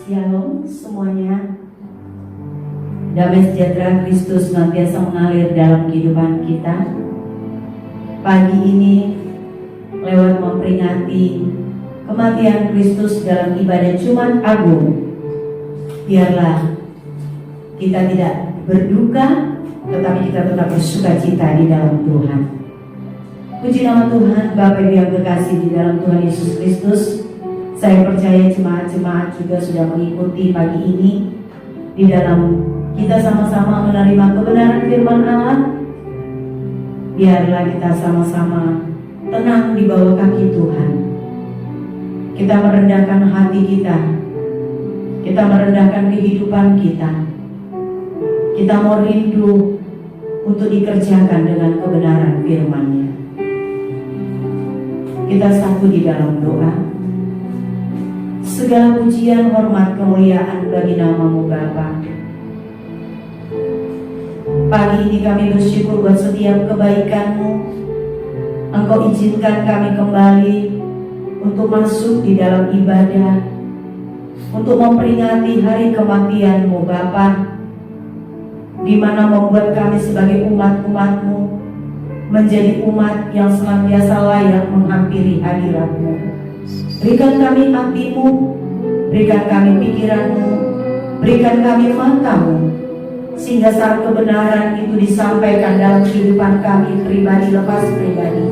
Shalom semuanya. Damai sejahtera Kristus senantiasa mengalir dalam kehidupan kita. Pagi ini lewat memperingati kematian Kristus dalam ibadah Jumat Agung, biarlah kita tidak berduka, tetapi kita tetap bersukacita di dalam Tuhan. Puji nama Tuhan. Bapak Ibu yang kekasih di dalam Tuhan Yesus Kristus, saya percaya jemaat-jemaat juga sudah mengikuti pagi ini di dalam kita sama-sama menerima kebenaran firman Allah. Biarlah kita sama-sama tenang di bawah kaki Tuhan. Kita merendahkan hati kita. Kita merendahkan kehidupan kita. Kita mau rindu untuk dikerjakan dengan kebenaran firman-Nya. Kita satu di dalam doa. Segala pujian, hormat, kemuliaan bagi nama-Mu Bapa. Pagi ini kami bersyukur buat setiap kebaikan-Mu. Engkau izinkan kami kembali untuk masuk di dalam ibadah, untuk memperingati hari kematian-Mu Bapa, di mana membuat kami sebagai umat-umat-Mu menjadi umat yang senantiasa layak menghampiri hadirat-Mu. Berikan kami hati-Mu, berikan kami pikiran-Mu, berikan kami mata-Mu, sehingga saat kebenaran itu disampaikan dalam kehidupan kami pribadi lepas pribadi,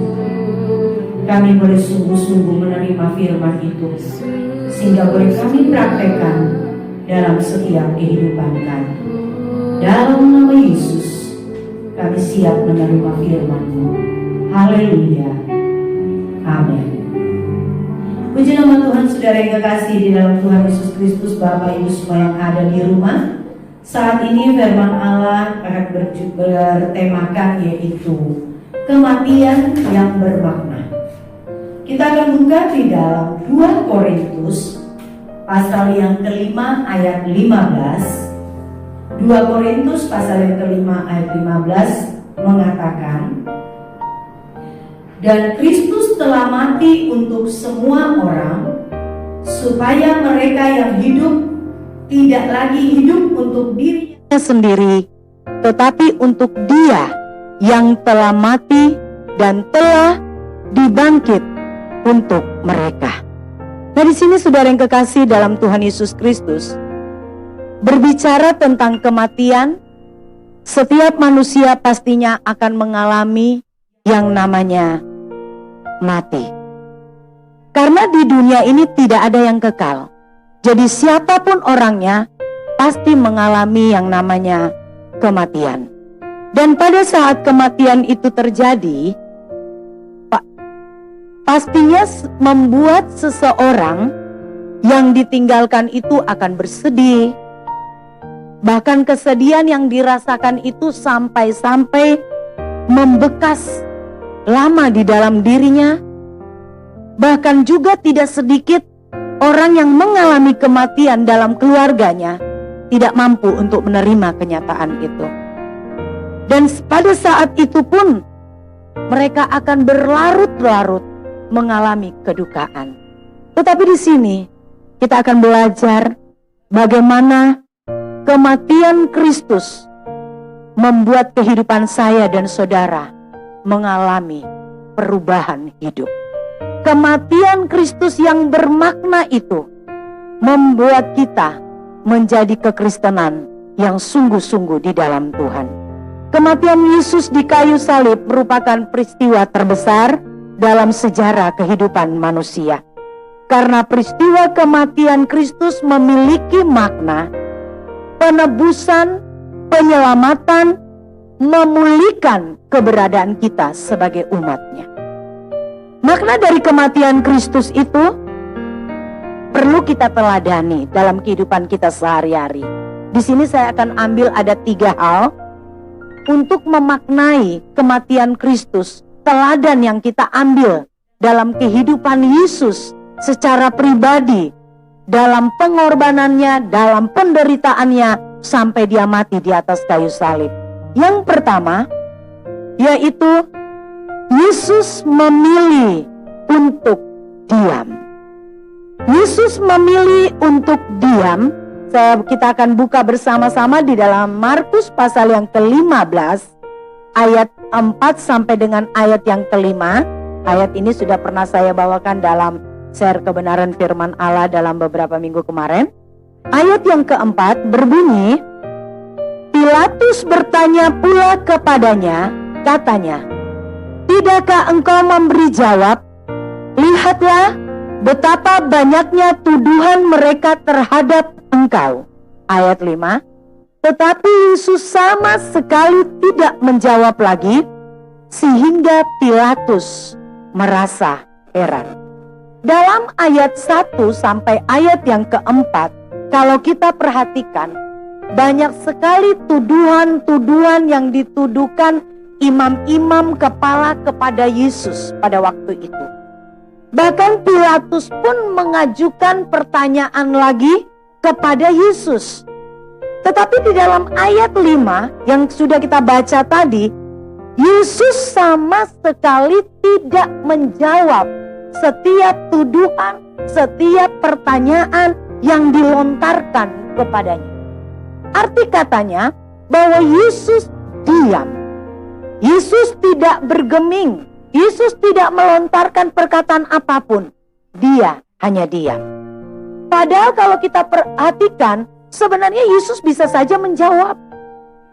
kami boleh sungguh-sungguh menerima firman itu, sehingga boleh kami praktekkan dalam setiap kehidupan kami. Dalam nama Yesus kami siap menerima firman-Mu. Haleluya. Amin. Puji nama Tuhan. Saudara yang kekasih di dalam Tuhan Yesus Kristus, Bapak Ibu semua yang ada di rumah, saat ini firman Allah akan bertemakan yaitu kematian yang bermakna. Kita akan buka di dalam 2 Korintus pasal yang kelima ayat 15. 2 Korintus pasal yang kelima ayat 15 mengatakan, dan Kristus telah mati untuk semua orang, supaya mereka yang hidup tidak lagi hidup untuk dirinya sendiri, tetapi untuk Dia yang telah mati dan telah dibangkit untuk mereka. Nah, di sini saudara yang kekasih dalam Tuhan Yesus Kristus berbicara tentang kematian. Setiap manusia pastinya akan mengalami yang namanya mati. Karena di dunia ini tidak ada yang kekal. Jadi siapapun orangnya pasti mengalami yang namanya kematian. Dan pada saat kematian itu terjadi, pastinya membuat seseorang yang ditinggalkan itu akan bersedih. Bahkan kesedihan yang dirasakan itu sampai-sampai membekas lama di dalam dirinya. Bahkan juga tidak sedikit orang yang mengalami kematian dalam keluarganya tidak mampu untuk menerima kenyataan itu. Dan pada saat itu pun mereka akan berlarut-larut mengalami kedukaan. Tetapi di sini kita akan belajar bagaimana kematian Kristus membuat kehidupan saya dan saudara mengalami perubahan hidup. Kematian Kristus yang bermakna itu membuat kita menjadi kekristenan yang sungguh-sungguh di dalam Tuhan. Kematian Yesus di kayu salib merupakan peristiwa terbesar dalam sejarah kehidupan manusia. Karena peristiwa kematian Kristus memiliki makna penebusan, penyelamatan, memulihkan keberadaan kita sebagai umatnya. Makna dari kematian Kristus itu perlu kita teladani dalam kehidupan kita sehari-hari. Di sini saya akan ambil ada 3 hal untuk memaknai kematian Kristus, teladan yang kita ambil dalam kehidupan Yesus secara pribadi, dalam pengorbanannya, dalam penderitaannya, sampai Dia mati di atas kayu salib. Yang pertama, yaitu Yesus memilih untuk diam. Yesus memilih untuk diam. Kita akan buka bersama-sama di dalam Markus pasal yang ke-15 ayat 4 sampai dengan ayat yang ke-5. Ayat ini sudah pernah saya bawakan dalam share kebenaran firman Allah dalam beberapa minggu kemarin. Ayat yang keempat berbunyi, Pilatus bertanya pula kepadanya, katanya, "Tidakkah engkau memberi jawab? Lihatlah betapa banyaknya tuduhan mereka terhadap engkau." Ayat 5, tetapi Yesus sama sekali tidak menjawab lagi, sehingga Pilatus merasa heran. Dalam ayat 1 sampai ayat yang keempat, kalau kita perhatikan, banyak sekali tuduhan-tuduhan yang dituduhkan imam-imam kepala kepada Yesus pada waktu itu. Bahkan Pilatus pun mengajukan pertanyaan lagi kepada Yesus. Tetapi di dalam ayat 5 yang sudah kita baca tadi, Yesus sama sekali tidak menjawab setiap tuduhan, setiap pertanyaan yang dilontarkan kepadanya. Arti katanya bahwa Yesus diam. Yesus tidak bergeming. Yesus tidak melontarkan perkataan apapun. Dia hanya diam. Padahal kalau kita perhatikan, sebenarnya Yesus bisa saja menjawab.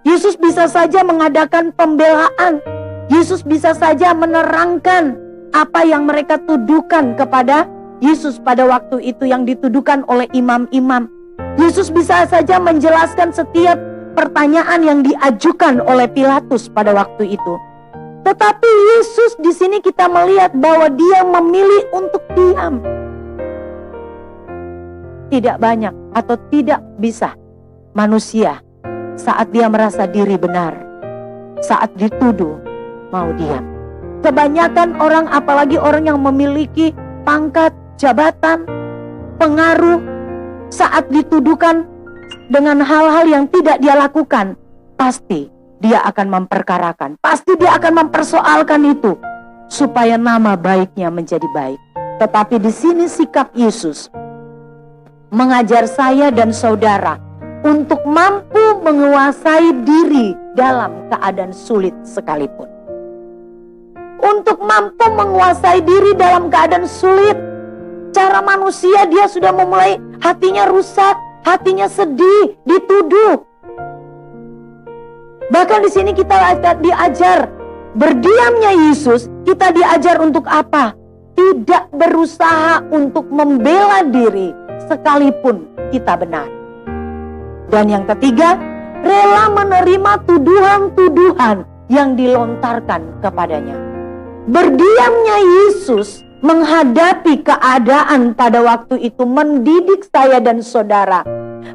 Yesus bisa saja mengadakan pembelaan. Yesus bisa saja menerangkan apa yang mereka tuduhkan kepada Yesus pada waktu itu yang dituduhkan oleh imam-imam. Yesus bisa saja menjelaskan setiap pertanyaan yang diajukan oleh Pilatus pada waktu itu. Tetapi Yesus di sini kita melihat bahwa dia memilih untuk diam. Tidak banyak atau tidak bisa manusia saat dia merasa diri benar, saat dituduh mau diam. Kebanyakan orang, apalagi orang yang memiliki pangkat, jabatan, pengaruh, saat dituduhkan dengan hal-hal yang tidak dia lakukan, pasti dia akan memperkarakan, pasti dia akan mempersoalkan itu supaya nama baiknya menjadi baik. Tetapi di sini sikap Yesus mengajar saya dan saudara untuk mampu menguasai diri dalam keadaan sulit sekalipun. Untuk mampu menguasai diri dalam keadaan sulit. Cara manusia dia sudah memulai hatinya rusak, hatinya sedih, dituduh. Bahkan di sini kita diajar, berdiamnya Yesus, kita diajar untuk apa? Tidak berusaha untuk membela diri sekalipun kita benar. Dan yang ketiga, rela menerima tuduhan-tuduhan yang dilontarkan kepadanya. Berdiamnya Yesus menghadapi keadaan pada waktu itu mendidik saya dan saudara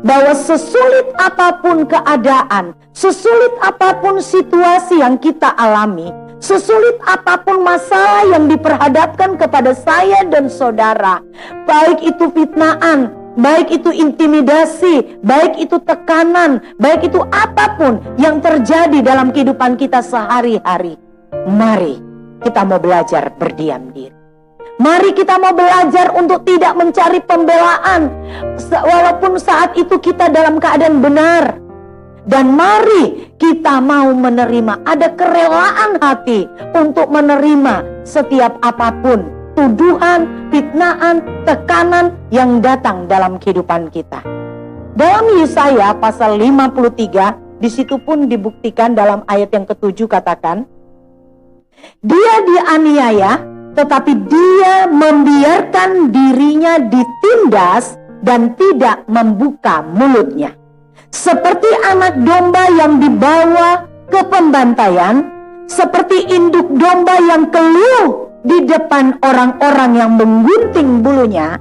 bahwa sesulit apapun keadaan, sesulit apapun situasi yang kita alami, sesulit apapun masalah yang diperhadapkan kepada saya dan saudara, baik itu fitnaan, baik itu intimidasi, baik itu tekanan, baik itu apapun yang terjadi dalam kehidupan kita sehari-hari, mari kita mau belajar berdiam diri. Mari kita mau belajar untuk tidak mencari pembelaan walaupun saat itu kita dalam keadaan benar. Dan mari kita mau menerima, ada kerelaan hati untuk menerima setiap apapun tuduhan, fitnaan, tekanan yang datang dalam kehidupan kita. Dalam Yesaya pasal 53, di situ pun dibuktikan dalam ayat yang ke-7 katakan, dia dianiaya tetapi dia membiarkan dirinya ditindas dan tidak membuka mulutnya. Seperti anak domba yang dibawa ke pembantaian, seperti induk domba yang keluh di depan orang-orang yang menggunting bulunya,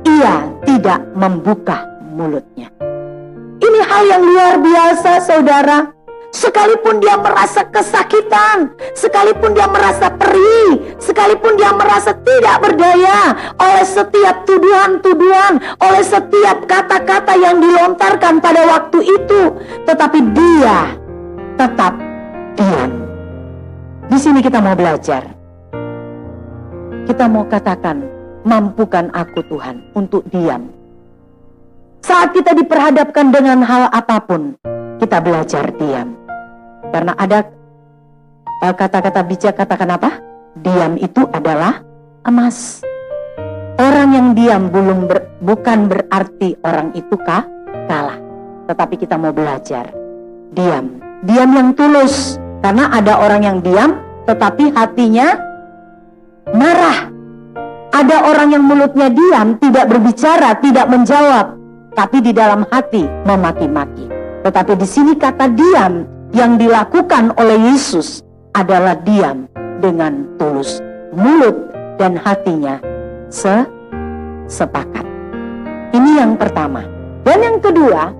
ia tidak membuka mulutnya. Ini hal yang luar biasa, saudara. Sekalipun dia merasa kesakitan, sekalipun dia merasa perih, sekalipun dia merasa tidak berdaya oleh setiap tuduhan-tuduhan, oleh setiap kata-kata yang dilontarkan pada waktu itu, tetapi dia tetap diam. Di sini kita mau belajar. Kita mau katakan, mampukan aku Tuhan untuk diam. Saat kita diperhadapkan dengan hal apapun, kita belajar diam. Karena ada kata-kata bijak katakan apa? Diam itu adalah emas. Orang yang diam bukan berarti orang itu kalah. Tetapi kita mau belajar diam. Diam yang tulus. Karena ada orang yang diam tetapi hatinya marah. Ada orang yang mulutnya diam, tidak berbicara, tidak menjawab, tapi di dalam hati memaki-maki. Tetapi di sini kata diam yang dilakukan oleh Yesus adalah diam dengan tulus. Mulut dan hatinya sepakat. Ini yang pertama. Dan yang kedua,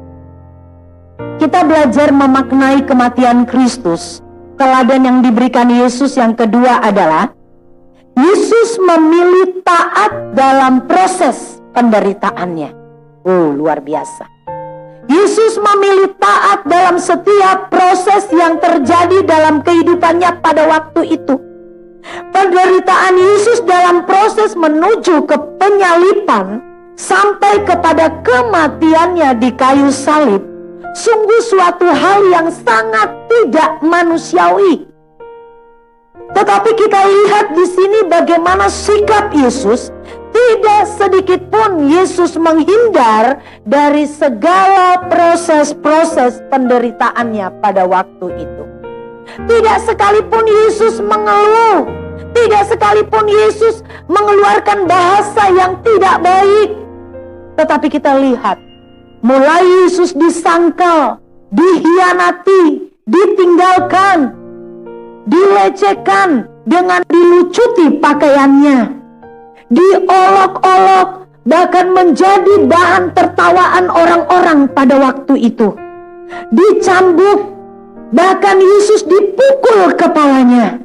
kita belajar memaknai kematian Kristus. Teladan yang diberikan Yesus yang kedua adalah Yesus memilih taat dalam proses penderitaannya. Oh, luar biasa. Yesus memilih taat dalam setiap proses yang terjadi dalam kehidupannya pada waktu itu. Penderitaan Yesus dalam proses menuju ke penyalipan sampai kepada kematiannya di kayu salib sungguh suatu hal yang sangat tidak manusiawi. Tetapi kita lihat di sini bagaimana sikap Yesus. Tidak sedikit pun Yesus menghindar dari segala proses-proses penderitaannya pada waktu itu. Tidak sekalipun Yesus mengeluh. Tidak sekalipun Yesus mengeluarkan bahasa yang tidak baik. Tetapi kita lihat, mulai Yesus disangkal, dihianati, ditinggalkan, dilecehkan dengan dilucuti pakaiannya, diolok-olok, bahkan menjadi bahan tertawaan orang-orang pada waktu itu, dicambuk, bahkan Yesus dipukul kepalanya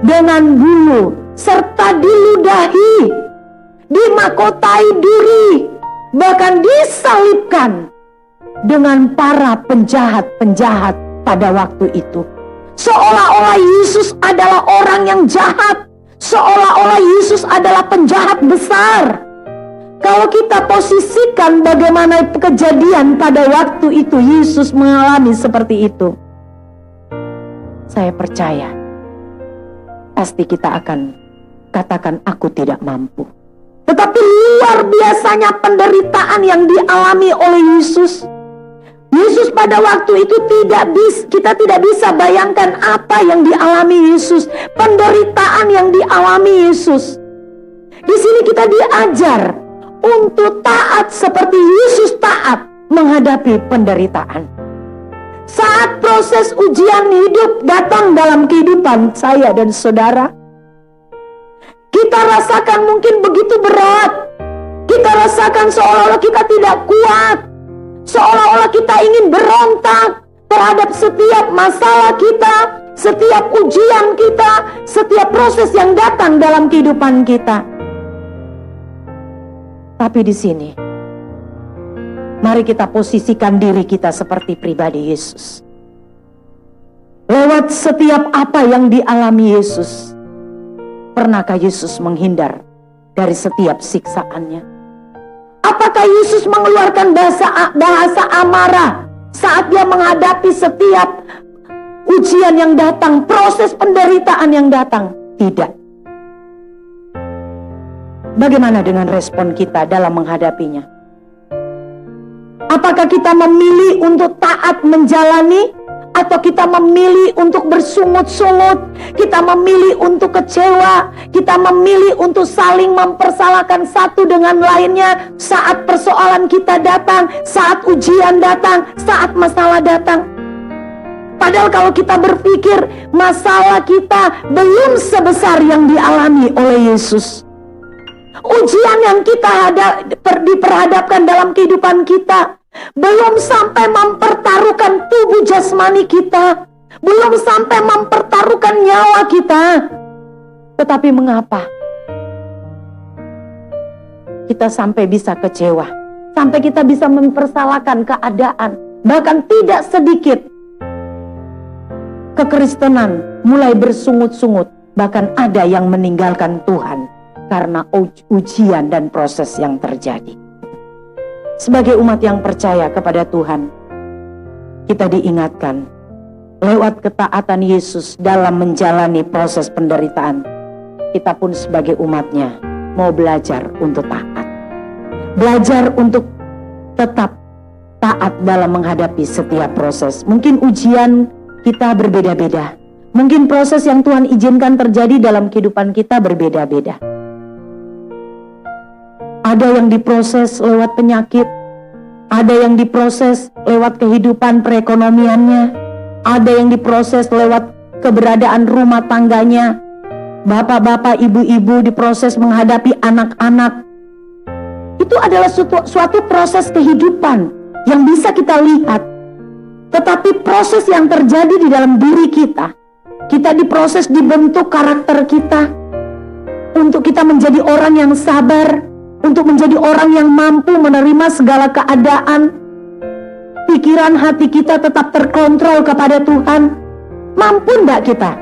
dengan bulu, serta diludahi, dimakotai duri, bahkan disalibkan dengan para penjahat-penjahat pada waktu itu. Seolah-olah Yesus adalah orang yang jahat. Seolah-olah Yesus adalah penjahat besar. Kalau kita posisikan bagaimana kejadian pada waktu itu Yesus mengalami seperti itu, saya percaya pasti kita akan katakan aku tidak mampu. Tetapi luar biasanya penderitaan yang dialami oleh Yesus. Yesus pada waktu itu kita tidak bisa bayangkan apa yang dialami Yesus, penderitaan yang dialami Yesus. Di sini kita diajar untuk taat seperti Yesus taat menghadapi penderitaan. Saat proses ujian hidup datang dalam kehidupan saya dan saudara, kita rasakan mungkin begitu berat. Kita rasakan seolah-olah kita tidak kuat. Seolah-olah kita ingin berontak terhadap setiap masalah kita, setiap ujian kita, setiap proses yang datang dalam kehidupan kita. Tapi di sini, mari kita posisikan diri kita seperti pribadi Yesus. Lewat setiap apa yang dialami Yesus, pernahkah Yesus menghindar dari setiap siksaannya? Apakah Yesus mengeluarkan bahasa amarah saat dia menghadapi setiap ujian yang datang, proses penderitaan yang datang? Tidak. Bagaimana dengan respon kita dalam menghadapinya? Apakah kita memilih untuk taat menjalani, atau kita memilih untuk bersungut-sungut, kita memilih untuk kecewa, kita memilih untuk saling mempersalahkan satu dengan lainnya saat persoalan kita datang, saat ujian datang, saat masalah datang. Padahal kalau kita berpikir masalah kita belum sebesar yang dialami oleh Yesus. Ujian yang kita diperhadapkan dalam kehidupan kita belum sampai mempertaruhkan tubuh jasmani kita, belum sampai mempertaruhkan nyawa kita. Tetapi mengapa kita sampai bisa kecewa, sampai kita bisa mempersalahkan keadaan? Bahkan tidak sedikit kekristenan mulai bersungut-sungut, bahkan ada yang meninggalkan Tuhan karena ujian dan proses yang terjadi. Sebagai umat yang percaya kepada Tuhan, kita diingatkan lewat ketaatan Yesus dalam menjalani proses penderitaan. Kita pun sebagai umatnya mau belajar untuk taat. Belajar untuk tetap taat dalam menghadapi setiap proses. Mungkin ujian kita berbeda-beda. Mungkin proses yang Tuhan izinkan terjadi dalam kehidupan kita berbeda-beda. Ada yang diproses lewat penyakit, ada yang diproses lewat kehidupan perekonomiannya, ada yang diproses lewat keberadaan rumah tangganya. Bapak-bapak, ibu-ibu diproses menghadapi anak-anak. Itu adalah suatu proses kehidupan yang bisa kita lihat. Tetapi proses yang terjadi di dalam diri kita diproses, dibentuk karakter kita untuk kita menjadi orang yang sabar, untuk menjadi orang yang mampu menerima segala keadaan. Pikiran hati kita tetap terkontrol kepada Tuhan. Mampu enggak kita?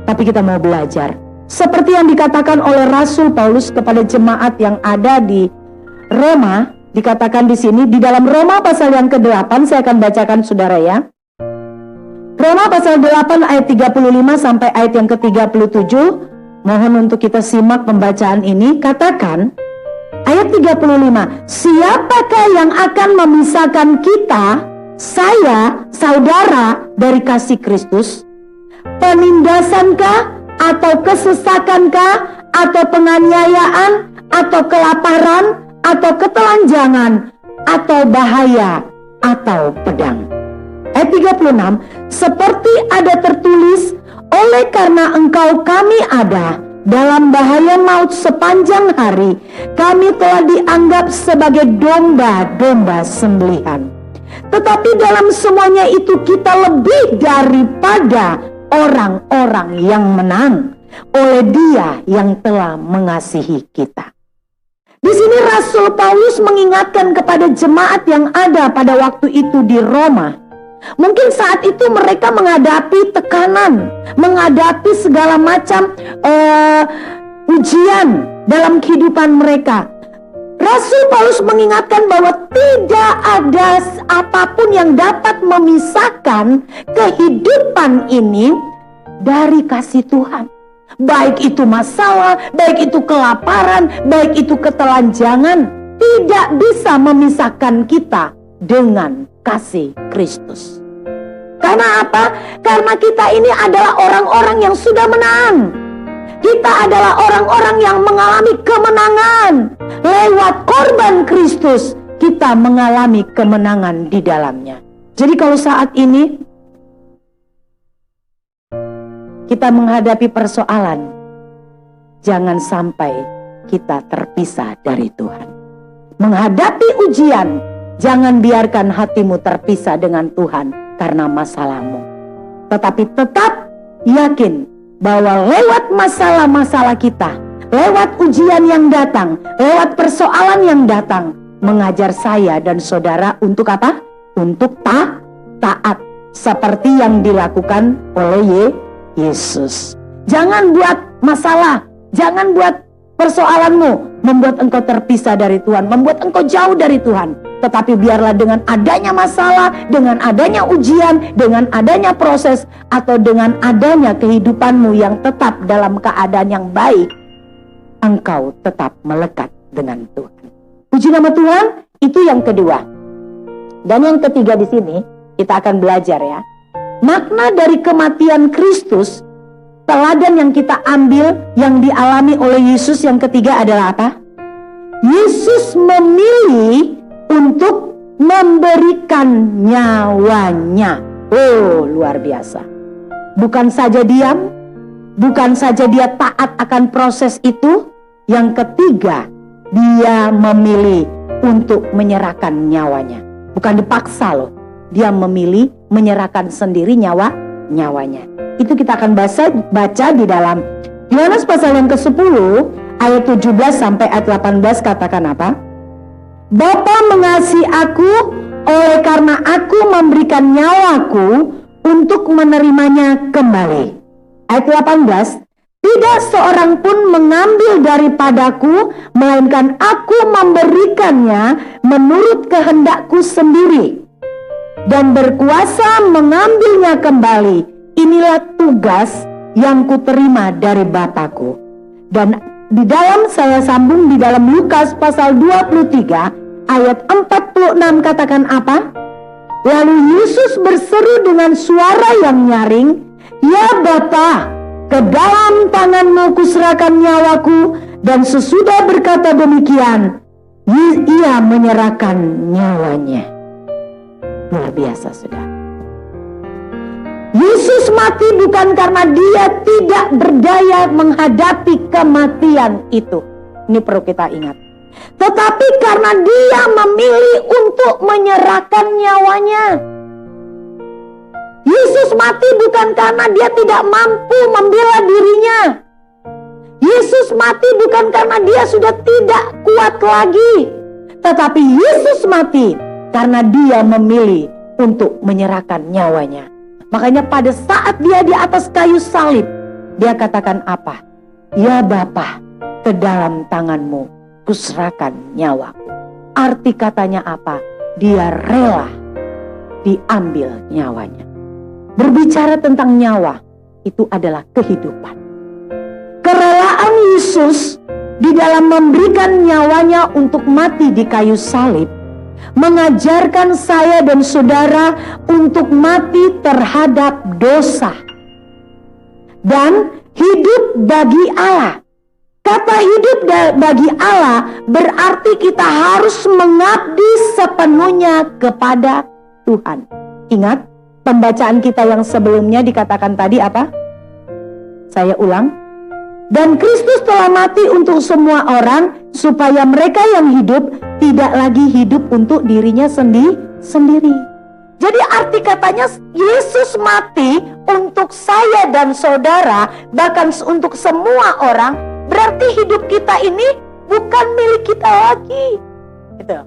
Tapi kita mau belajar. Seperti yang dikatakan oleh Rasul Paulus kepada jemaat yang ada di Roma, dikatakan di sini di dalam Roma pasal yang ke-8, saya akan bacakan saudara ya. Roma pasal 8 ayat 35 sampai ayat yang ke-37. Mohon untuk kita simak pembacaan ini. Katakan ayat 35, siapakah yang akan memisahkan kita, saya, saudara, dari kasih Kristus? Penindasankah, atau kesesakankah, atau penganiayaan, atau kelaparan, atau ketelanjangan, atau bahaya, atau pedang? Ayat 36, seperti ada tertulis, oleh karena engkau kami ada dalam bahaya maut sepanjang hari, kami telah dianggap sebagai domba-domba sembelihan. Tetapi dalam semuanya itu kita lebih daripada orang-orang yang menang oleh Dia yang telah mengasihi kita. Di sini Rasul Paulus mengingatkan kepada jemaat yang ada pada waktu itu di Roma. Mungkin saat itu mereka menghadapi tekanan, menghadapi segala macam ujian dalam kehidupan mereka. Rasul Paulus mengingatkan bahwa tidak ada apapun yang dapat memisahkan kehidupan ini dari kasih Tuhan. Baik itu masalah, baik itu kelaparan, baik itu ketelanjangan, tidak bisa memisahkan kita dengan kasih Kristus. Karena apa? Karena kita ini adalah orang-orang yang sudah menang. Kita adalah orang-orang yang mengalami kemenangan. Lewat korban Kristus, kita mengalami kemenangan di dalamnya. Jadi kalau saat ini kita menghadapi persoalan, jangan sampai kita terpisah dari Tuhan. Menghadapi ujian, jangan biarkan hatimu terpisah dengan Tuhan karena masalahmu. Tetapi tetap yakin bahwa lewat masalah-masalah kita, lewat ujian yang datang, lewat persoalan yang datang, mengajar saya dan saudara untuk apa? Untuk taat. Seperti yang dilakukan oleh Yesus. Jangan buat masalah, jangan buat persoalanmu membuat engkau terpisah dari Tuhan, membuat engkau jauh dari Tuhan. Tetapi biarlah dengan adanya masalah, dengan adanya ujian, dengan adanya proses, atau dengan adanya kehidupanmu yang tetap dalam keadaan yang baik, engkau tetap melekat dengan Tuhan. Puji nama Tuhan, itu yang kedua. Dan yang ketiga di sini, kita akan belajar ya. Makna dari kematian Kristus, teladan yang kita ambil, yang dialami oleh Yesus yang ketiga adalah apa? Yesus memilih untuk memberikan nyawanya. Oh, luar biasa. Bukan saja diam, bukan saja dia taat akan proses itu. Yang ketiga, dia memilih untuk menyerahkan nyawanya. Bukan dipaksa loh. Dia memilih menyerahkan sendiri nyawanya. Itu kita akan baca di dalam Yohanes pasal yang ke-10 ayat 17 sampai ayat 18. Katakan apa? Bapa mengasihi aku oleh karena aku memberikan nyawaku untuk menerimanya kembali. Ayat 18, Tidak seorang pun mengambil daripadaku, melainkan aku memberikannya menurut kehendakku sendiri, dan berkuasa mengambilnya kembali. Inilah tugas yang kuterima dari Bapakku. Dan di dalam saya sambung di dalam Lukas pasal 23 ayat 46 katakan apa? Lalu Yesus berseru dengan suara yang nyaring, "Ya Bapa, ke dalam tangan-Mu kuserahkan nyawaku." Dan sesudah berkata demikian, ia menyerahkan nyawanya. Luar biasa, saudara. Yesus mati bukan karena dia tidak berdaya menghadapi kematian itu. Ini perlu kita ingat. Tetapi karena dia memilih untuk menyerahkan nyawanya. Yesus mati bukan karena dia tidak mampu membela dirinya. Yesus mati bukan karena dia sudah tidak kuat lagi. Tetapi Yesus mati karena dia memilih untuk menyerahkan nyawanya. Makanya pada saat dia di atas kayu salib, dia katakan apa? "Ya Bapa, ke dalam tangan-Mu kuserahkan nyawaku." Arti katanya apa? Dia rela diambil nyawanya. Berbicara tentang nyawa, itu adalah kehidupan. Kerelaan Yesus di dalam memberikan nyawanya untuk mati di kayu salib mengajarkan saya dan saudara untuk mati terhadap dosa dan hidup bagi Allah. Kata hidup bagi Allah berarti kita harus mengabdi sepenuhnya kepada Tuhan. Ingat pembacaan kita yang sebelumnya dikatakan tadi apa? Saya ulang. Dan Kristus telah mati untuk semua orang, supaya mereka yang hidup tidak lagi hidup untuk dirinya sendiri. Jadi arti katanya Yesus mati untuk saya dan saudara, bahkan untuk semua orang. Berarti hidup kita ini bukan milik kita lagi. Gitu.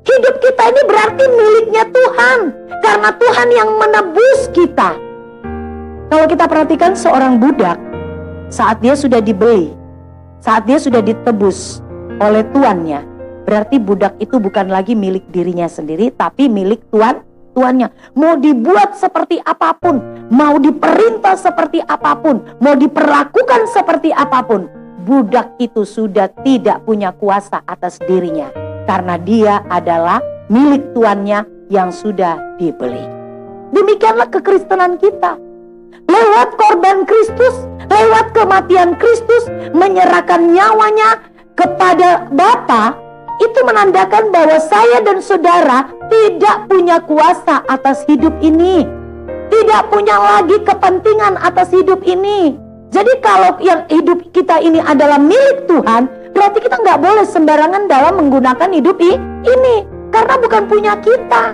Hidup kita ini berarti miliknya Tuhan, karena Tuhan yang menebus kita. Kalau kita perhatikan seorang budak, saat dia sudah dibeli, saat dia sudah ditebus oleh tuannya, berarti budak itu bukan lagi milik dirinya sendiri, tapi milik tuannya. Mau dibuat seperti apapun, mau diperintah seperti apapun, mau diperlakukan seperti apapun, budak itu sudah tidak punya kuasa atas dirinya, karena dia adalah milik tuannya yang sudah dibeli. Demikianlah kekristenan kita. Lewat korban Kristus, lewat kematian Kristus, menyerahkan nyawanya kepada Bapa, itu menandakan bahwa saya dan saudara tidak punya kuasa atas hidup ini, tidak punya lagi kepentingan atas hidup ini. Jadi kalau yang hidup kita ini adalah milik Tuhan, berarti kita nggak boleh sembarangan dalam menggunakan hidup ini, karena bukan punya kita.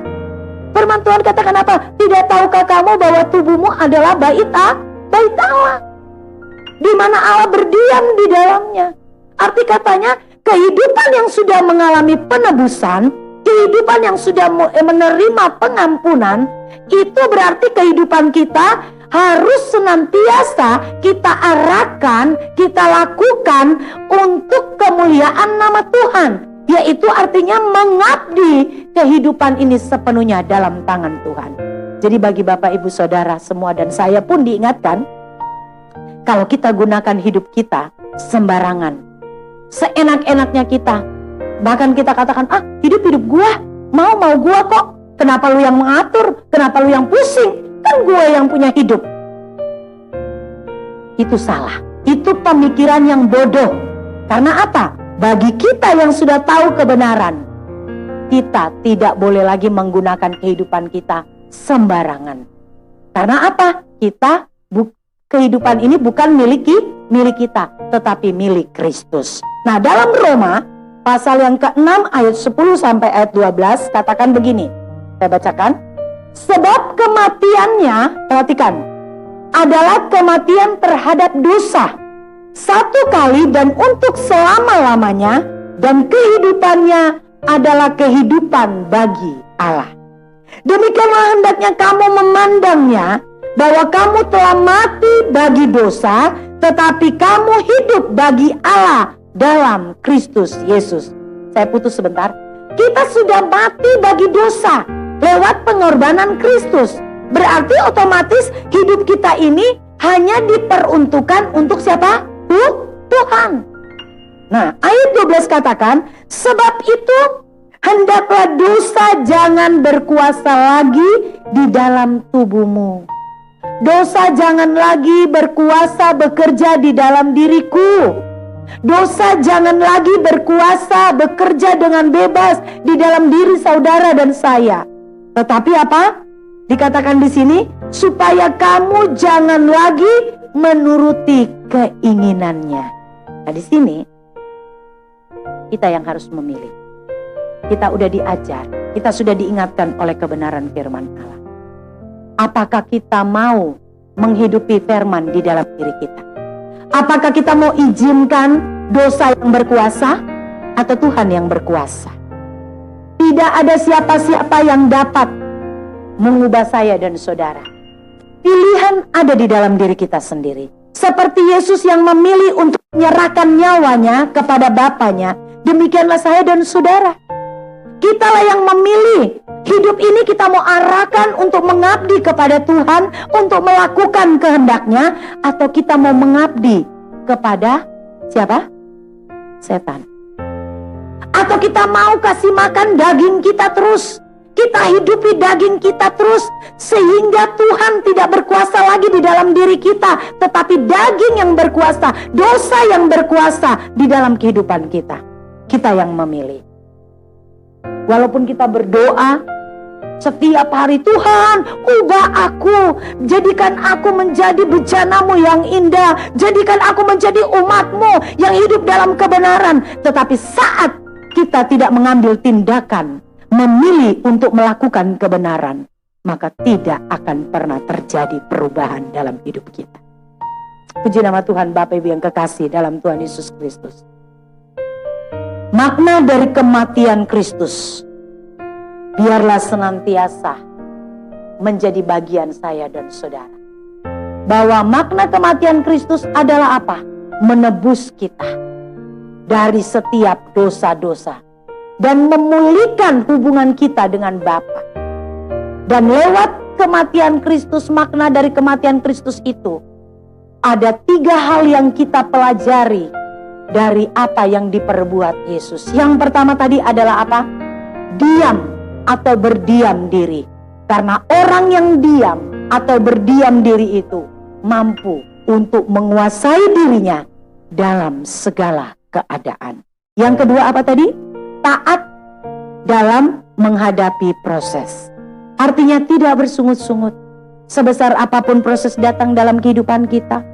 Firman Tuhan katakan apa? Tidak tahukah kamu bahwa tubuhmu adalah bait Allah, di mana Allah berdiam di dalamnya. Arti katanya kehidupan yang sudah mengalami penebusan, kehidupan yang sudah menerima pengampunan, itu berarti kehidupan kita harus senantiasa kita arahkan, kita lakukan untuk kemuliaan nama Tuhan. Yaitu artinya mengabdi kehidupan ini sepenuhnya dalam tangan Tuhan. Jadi bagi Bapak Ibu Saudara semua dan saya pun diingatkan, kalau kita gunakan hidup kita sembarangan, seenak-enaknya kita, bahkan kita katakan, hidup gua, mau gua kok, kenapa lu yang mengatur, kenapa lu yang pusing, kan gua yang punya hidup. Itu salah, itu pemikiran yang bodoh. Karena apa? Bagi kita yang sudah tahu kebenaran, kita tidak boleh lagi menggunakan kehidupan kita sembarangan. Karena apa? Kehidupan ini bukan milik kita, tetapi milik Kristus. Nah, dalam Roma pasal yang ke-6 ayat 10 sampai ayat 12 katakan begini. Saya bacakan. Sebab kematiannya, perhatikan, adalah kematian terhadap dosa, satu kali dan untuk selama-lamanya, dan kehidupannya adalah kehidupan bagi Allah. Demikianlah hendaknya kamu memandangnya, bahwa kamu telah mati bagi dosa, tetapi kamu hidup bagi Allah dalam Kristus Yesus. Saya putus sebentar. Kita sudah mati bagi dosa lewat pengorbanan Kristus. Berarti otomatis hidup kita ini hanya diperuntukkan untuk siapa? Tuhan. Nah, ayat 12 katakan, sebab itu hendaklah dosa jangan berkuasa lagi di dalam tubuhmu. Dosa jangan lagi berkuasa bekerja di dalam diriku. Dosa jangan lagi berkuasa bekerja dengan bebas di dalam diri saudara dan saya. Tetapi apa? Dikatakan di sini, supaya kamu jangan lagi menuruti keinginannya. Nah, di sini kita yang harus memilih. Kita udah diajar, kita sudah diingatkan oleh kebenaran firman Allah. Apakah kita mau menghidupi firman di dalam diri kita? Apakah kita mau izinkan dosa yang berkuasa atau Tuhan yang berkuasa? Tidak ada siapa-siapa yang dapat mengubah saya dan saudara. Pilihan ada di dalam diri kita sendiri. Seperti Yesus yang memilih untuk menyerahkan nyawanya kepada Bapaknya, demikianlah saya dan saudara. Kitalah yang memilih. Hidup ini kita mau arahkan untuk mengabdi kepada Tuhan, untuk melakukan kehendak-Nya, atau kita mau mengabdi kepada siapa? Setan. Atau kita mau kasih makan daging kita terus. Kita hidupi daging kita terus, sehingga Tuhan tidak berkuasa lagi di dalam diri kita, tetapi daging yang berkuasa, dosa yang berkuasa di dalam kehidupan kita. Kita yang memilih. Walaupun kita berdoa setiap hari, Tuhan ubah aku, jadikan aku menjadi bejana-Mu yang indah, jadikan aku menjadi umat-Mu yang hidup dalam kebenaran. Tetapi saat kita tidak mengambil tindakan, memilih untuk melakukan kebenaran, maka tidak akan pernah terjadi perubahan dalam hidup kita. Puji nama Tuhan, Bapak Ibu yang kekasih dalam Tuhan Yesus Kristus. Makna dari kematian Kristus biarlah senantiasa menjadi bagian saya dan saudara. Bahwa makna kematian Kristus adalah apa? Menebus kita dari setiap dosa-dosa dan memulihkan hubungan kita dengan Bapa. Dan lewat kematian Kristus, makna dari kematian Kristus itu, ada 3 hal yang kita pelajari dari apa yang diperbuat Yesus. Yang pertama tadi adalah apa? Diam atau berdiam diri. Karena orang yang diam atau berdiam diri itu mampu untuk menguasai dirinya dalam segala keadaan. Yang kedua apa tadi? Taat dalam menghadapi proses. Artinya tidak bersungut-sungut. Sebesar apapun proses datang dalam kehidupan kita,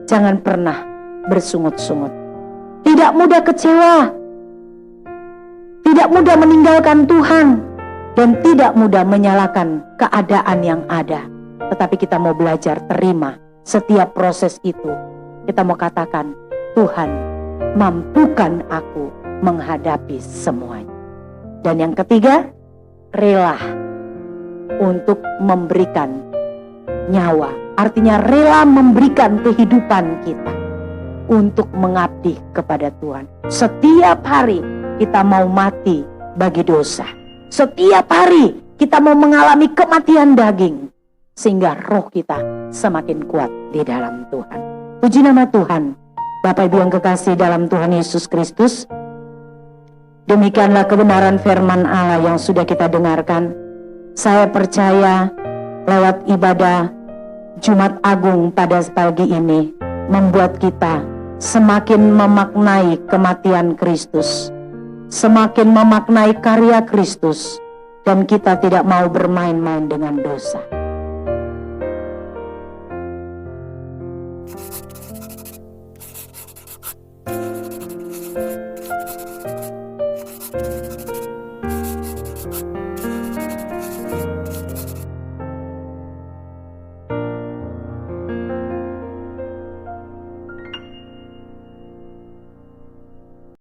jangan pernah bersungut-sungut. Tidak mudah kecewa, tidak mudah meninggalkan Tuhan, dan tidak mudah menyalahkan keadaan yang ada. Tetapi kita mau belajar terima setiap proses itu. Kita mau katakan, Tuhan, mampukan aku menghadapi semuanya. Dan yang ketiga, rela untuk memberikan nyawa. Artinya rela memberikan kehidupan kita untuk mengabdi kepada Tuhan. Setiap hari kita mau mati bagi dosa. Setiap hari kita mau mengalami kematian daging, sehingga roh kita semakin kuat di dalam Tuhan. Puji nama Tuhan. Bapak Ibu yang kekasih dalam Tuhan Yesus Kristus, demikianlah kebenaran firman Allah yang sudah kita dengarkan. Saya percaya lewat ibadah Jumat Agung pada pagi ini membuat kita semakin memaknai kematian Kristus, semakin memaknai karya Kristus, dan kita tidak mau bermain-main dengan dosa.